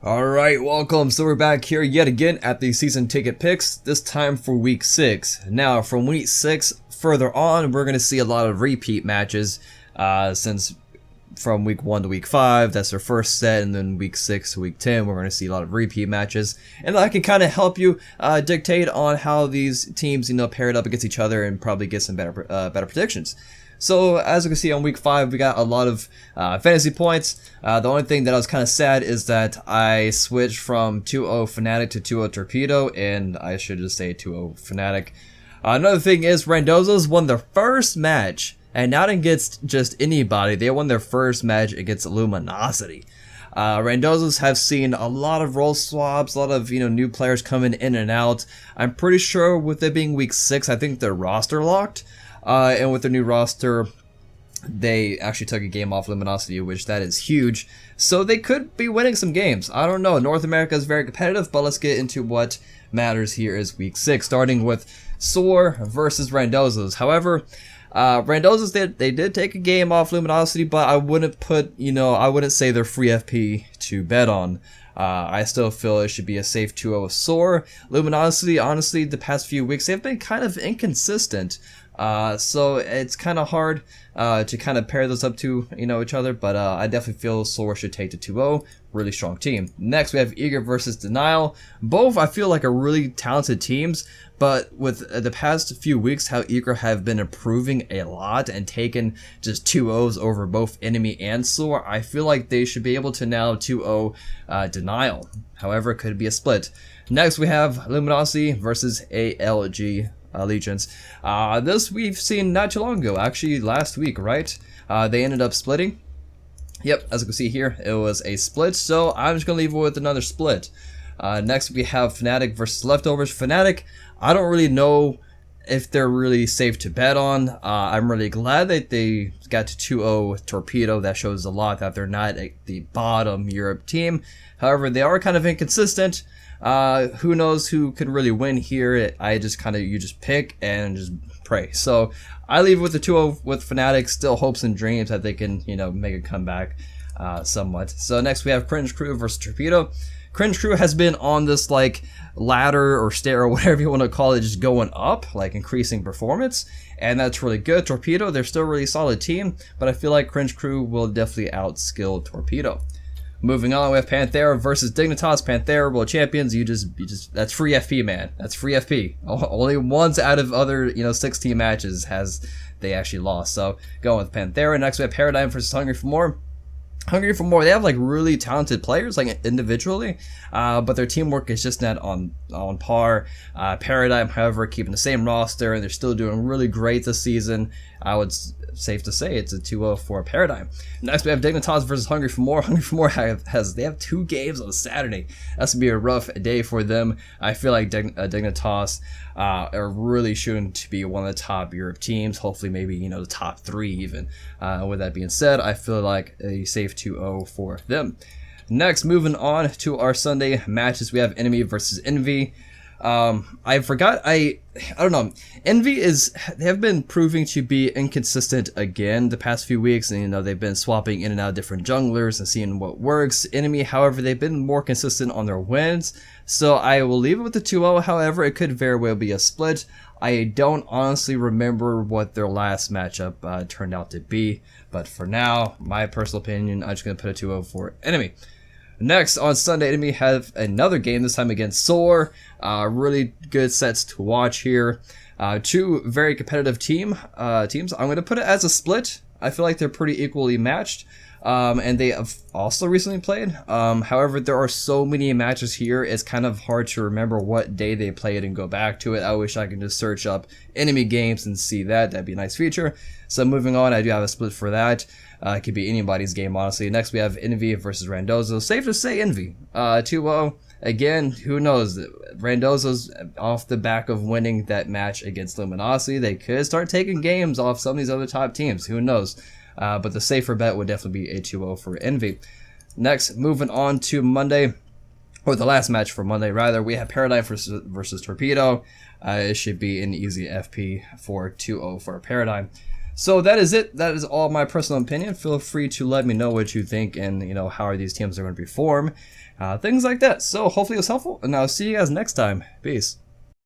Alright, welcome. So we're back here yet again at the season ticket picks, this time for week 6. Now, from week 6 further on, we're going to see a lot of repeat matches, since from week 1 to week 5, that's their first set, and then week 6 to week 10, we're going to see a lot of repeat matches. And that can kind of help you dictate on how these teams, paired up against each other and probably get some better predictions. So, as you can see on week 5, we got a lot of fantasy points. The only thing that I was kind of sad is that I switched from 2-0 Fnatic to 2-0 Torpedo, and I should just say 2-0 Fnatic. Another thing is, Randozo's won their first match, and not against just anybody. They won their first match against Luminosity. Randozos have seen a lot of role swaps, a lot of new players coming in and out. I'm pretty sure with it being week 6, I think they're roster locked. And with their new roster, they actually took a game off Luminosity, which that is huge. So they could be winning some games. I don't know. North America is very competitive, but let's get into what matters here is week 6, starting with Soar versus Randozos. However, Randozos, they did take a game off Luminosity, but I wouldn't put, I wouldn't say they're free FP to bet on. I still feel it should be a safe 2-0 with Soar. Luminosity, honestly, the past few weeks, they've been kind of inconsistent. So it's kind of hard to kind of pair those up to each other, but I definitely feel Soar should take the 2-0. Really strong team. Next we have Eager versus Denial. Both I feel like are really talented teams, but with the past few weeks how Eager have been improving a lot and taken just 2-0s over both Enemy and Soar, I feel like they should be able to now 2-0 Denial. However, it could be a split. Next we have Luminosity versus ALG Allegiance. This we've seen not too long ago, actually last week, right? They ended up splitting. Yep, as you can see here, it was a split, so I'm just going to leave it with another split. Next we have Fnatic versus Leftovers. Fnatic, I don't really know if they're really safe to bet on. I'm really glad that they got to 2-0 Torpedo. That shows a lot that they're not the bottom Europe team. However, they are kind of inconsistent. Who knows who could really win here? I just you just pick and just pray. So I leave it with the 2-0 with Fnatic. Still hopes and dreams that they can, make a comeback somewhat. So next we have Cringe Crew versus Torpedo. Cringe Crew has been on this ladder or stair or whatever you want to call it, just going up, increasing performance, and that's really good. Torpedo, they're still a really solid team, but I feel like Cringe Crew will definitely outskill Torpedo. Moving on, we have Panthera versus Dignitas. Panthera, world champions. You just, that's free FP, man. That's free FP. Only once out of other, 16 matches has they actually lost. So, going with Panthera. Next, we have Paradigm versus Hungry for More. Hungry for More, they have really talented players individually, but their teamwork is just not on par. Paradigm, however, keeping the same roster, and they're still doing really great this season. I would safe to say it's a 2-0 for Paradigm. Next we have Dignitas versus Hungry for More. Hungry for More they have 2 games on Saturday. That's gonna be a rough day for them. I feel like Dignitas are really shooting to be one of the top Europe teams. Hopefully maybe the top 3 even. With that being said, I feel like a safe 2-0 for them. Next, moving on to our Sunday matches, we have Enemy versus Envy. I forgot, I don't know, Envy they have been proving to be inconsistent again the past few weeks, and they've been swapping in and out of different junglers and seeing what works. Enemy, however, they've been more consistent on their wins, so I will leave it with the 2-0. However, it could very well be a split. I don't honestly remember what their last matchup turned out to be, but for now, my personal opinion, I'm just going to put a 2-0 for Enemy. Next, on Sunday, Enemy have another game, this time against Soar. Really good sets to watch here. 2 very competitive teams. I'm going to put it as a split. I feel like they're pretty equally matched. And they have also recently played. However, there are so many matches here, it's kind of hard to remember what day they played and go back to it. I wish I could just search up Enemy games and see that. That'd be a nice feature. So moving on, I do have a split for that. It could be anybody's game, honestly. Next, we have Envy versus Randozo. Safe to say Envy. 2-0. Again, who knows? Randozo's off the back of winning that match against Luminosity. They could start taking games off some of these other top teams. Who knows? But the safer bet would definitely be a 2-0 for Envy. Next, moving on to Monday, or the last match for Monday, rather, we have Paradigm versus Torpedo. It should be an easy FP for 2-0 for Paradigm. So that is it. That is all my personal opinion. Feel free to let me know what you think and how are these teams are going to perform. things like that. So hopefully it was helpful, and I'll see you guys next time. Peace.